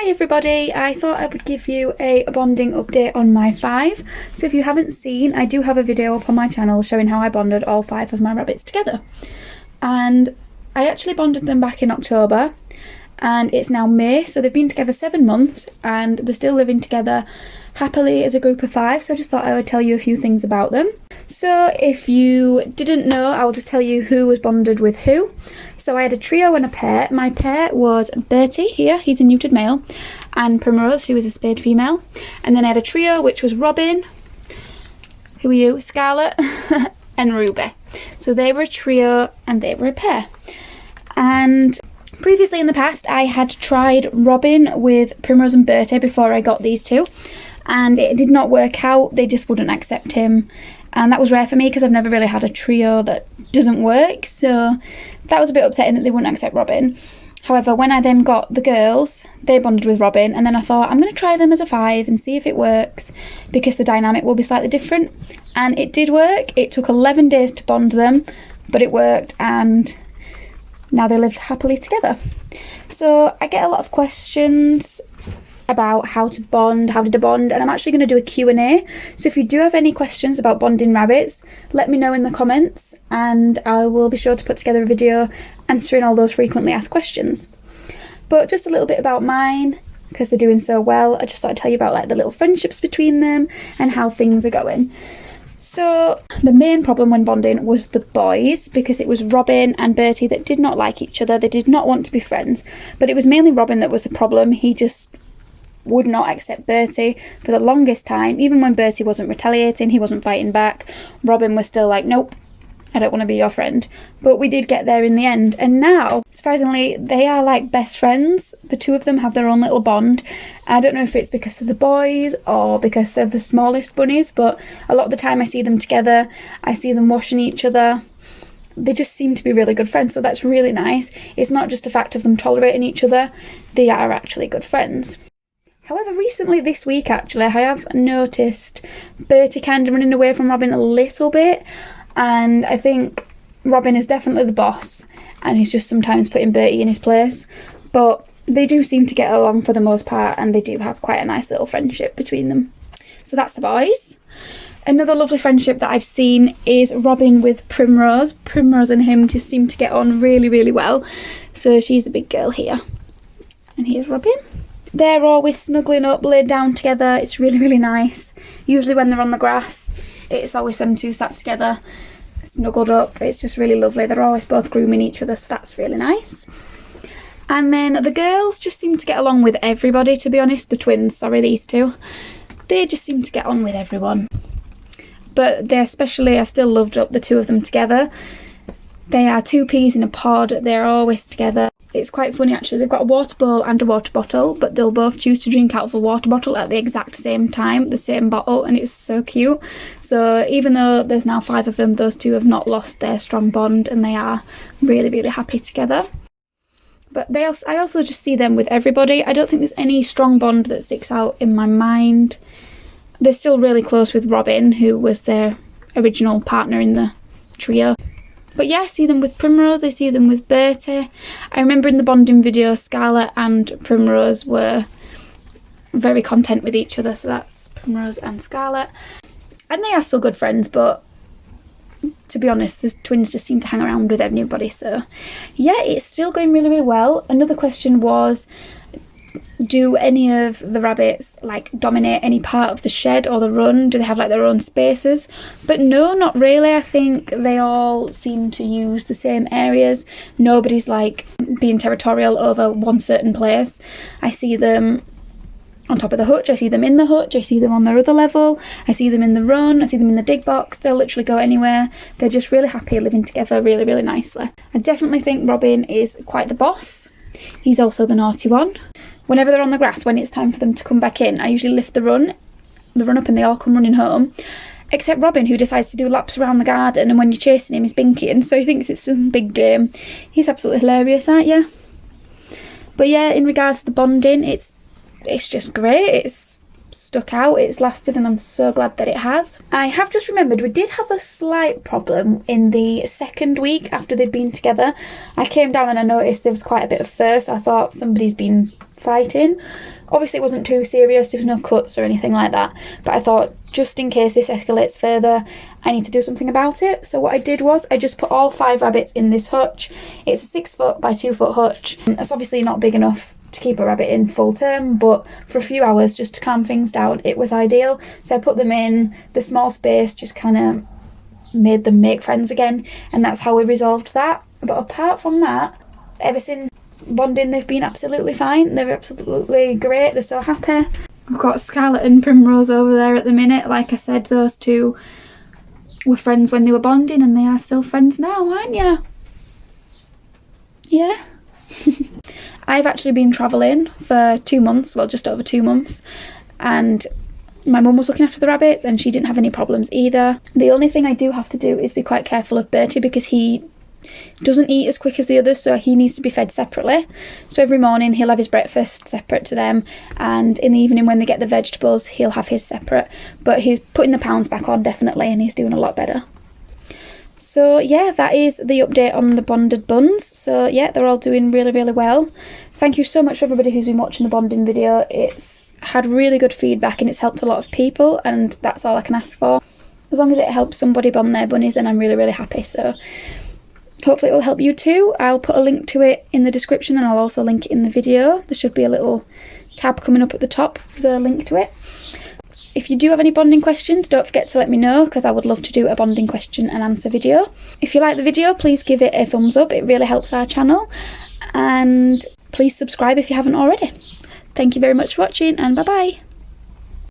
Hi everybody, I thought I would give you a bonding update on my 5. So if you haven't seen, I do have a video up on my channel showing how I bonded all 5 of my rabbits together. And I actually bonded them back in October and it's now May, so they've been together 7 months and they're still living together happily as a group of 5, so I just thought I would tell you a few things about them. So if you didn't know, I'll just tell you who was bonded with who. So I had a trio and a pair. My pair was Bertie, here, he's a neutered male, and Primrose, who is a spayed female. And then I had a trio, which was Robin, who are you, Scarlet, and Ruby. So they were a trio and they were a pair. And previously in the past, I had tried Robin with Primrose and Bertie before I got these two. And it did not work out, they just wouldn't accept him. And that was rare for me because I've never really had a trio that doesn't work, so that was a bit upsetting that they wouldn't accept Robin. However, when I then got the girls, they bonded with Robin, and then I thought I'm going to try them as a 5 and see if it works because the dynamic will be slightly different. And it did work. It took 11 days to bond them, but it worked, and now they live happily together. So I get a lot of questions about how to bond, how did I bond, and I'm actually going to do a Q&A. So if you do have any questions about bonding rabbits, let me know in the comments and I will be sure to put together a video answering all those frequently asked questions. But just a little bit about mine, because they're doing so well, I just thought I'd tell you about like the little friendships between them and how things are going. So the main problem when bonding was the boys, because it was Robin and Bertie that did not like each other. They did not want to be friends, but it was mainly Robin that was the problem. He just would not accept Bertie for the longest time. Even when Bertie wasn't retaliating, he wasn't fighting back, Robin was still like, nope, I don't want to be your friend. But we did get there in the end, and now surprisingly they are like best friends. The two of them have their own little bond. I don't know if it's because of the boys or because they're the smallest bunnies, but a lot of the time I see them together, I see them washing each other. They just seem to be really good friends, so that's really nice. It's not just a fact of them tolerating each other, they are actually good friends. However, recently this week actually, I have noticed Bertie kind of running away from Robin a little bit, and I think Robin is definitely the boss and he's just sometimes putting Bertie in his place, but they do seem to get along for the most part and they do have quite a nice little friendship between them. So that's the boys. Another lovely friendship that I've seen is Robin with Primrose. Primrose and him just seem to get on really, really well. So she's the big girl here. And here's Robin. They're always snuggling up, laid down together. It's really, really nice. Usually when they're on the grass, it's always them two sat together, snuggled up. It's just really lovely. They're always both grooming each other, so that's really nice. And then the girls just seem to get along with everybody, to be honest. The twins, sorry, these two. They just seem to get on with everyone. But they especially, I still loved up the two of them together. They are 2 peas in a pod. They're always together. It's quite funny actually, they've got a water bowl and a water bottle, but they'll both choose to drink out of a water bottle at the exact same time, the same bottle, and it's so cute. So even though there's now 5 of them, those two have not lost their strong bond and they are really, really happy together. But I also just see them with everybody. I don't think there's any strong bond that sticks out in my mind. They're still really close with Robin, who was their original partner in the trio. But yeah, I see them with Primrose, I see them with Bertie. I remember in the bonding video, Scarlet and Primrose were very content with each other, so that's Primrose and Scarlet. And they are still good friends, but to be honest, the twins just seem to hang around with everybody, so yeah, it's still going really, really well. Another question was, do any of the rabbits like dominate any part of the shed or the run? Do they have like their own spaces? But no, not really. I think they all seem to use the same areas. Nobody's like being territorial over one certain place. I see them on top of the hutch, I see them in the hutch, I see them on their other level, I see them in the run, I see them in the dig box. They'll literally go anywhere. They're just really happy living together really, really nicely. I definitely think Robin is quite the boss. He's also the naughty one. Whenever they're on the grass, when it's time for them to come back in, I usually lift the run up and they all come running home. Except Robin, who decides to do laps around the garden, and when you're chasing him, he's binking, so he thinks it's some big game. He's absolutely hilarious, aren't you? But yeah, in regards to the bonding, it's just great. stuck out. It's lasted, and I'm so glad that it has. I have just remembered we did have a slight problem in the second week after they'd been together. I came down and I noticed there was quite a bit of fur, so I thought somebody's been fighting. Obviously it wasn't too serious, there was no cuts or anything like that, but I thought just in case this escalates further, I need to do something about it. So what I did was I just put all 5 rabbits in this hutch. It's a 6 foot by 2 foot hutch. It's obviously not big enough to keep a rabbit in full term, but for a few hours just to calm things down, it was ideal. So I put them in the small space, just kind of made them make friends again, and that's how we resolved that. But apart from that, ever since bonding, they've been absolutely fine. They're absolutely great. They're so happy. We've got Scarlet and Primrose over there at the minute. Like I said, those two were friends when they were bonding, and they are still friends now, aren't you? Yeah. I've actually been travelling for 2 months, well, just over 2 months, and my mum was looking after the rabbits and she didn't have any problems either. The only thing I do have to do is be quite careful of Bertie, because he doesn't eat as quick as the others, so he needs to be fed separately. So every morning he'll have his breakfast separate to them, and in the evening when they get the vegetables he'll have his separate. But he's putting the pounds back on definitely, and he's doing a lot better. So yeah, that is the update on the bonded buns. So yeah, they're all doing really, really well. Thank you so much for everybody who's been watching the bonding video. It's had really good feedback and it's helped a lot of people, and that's all I can ask for. As long as it helps somebody bond their bunnies, then I'm really, really happy. So hopefully it will help you too. I'll put a link to it in the description, and I'll also link it in the video. There should be a little tab coming up at the top with a link to it. If you do have any bonding questions, don't forget to let me know, because I would love to do a bonding question and answer video. If you like the video, please give it a thumbs up. It really helps our channel. And please subscribe if you haven't already. Thank you very much for watching, and bye bye.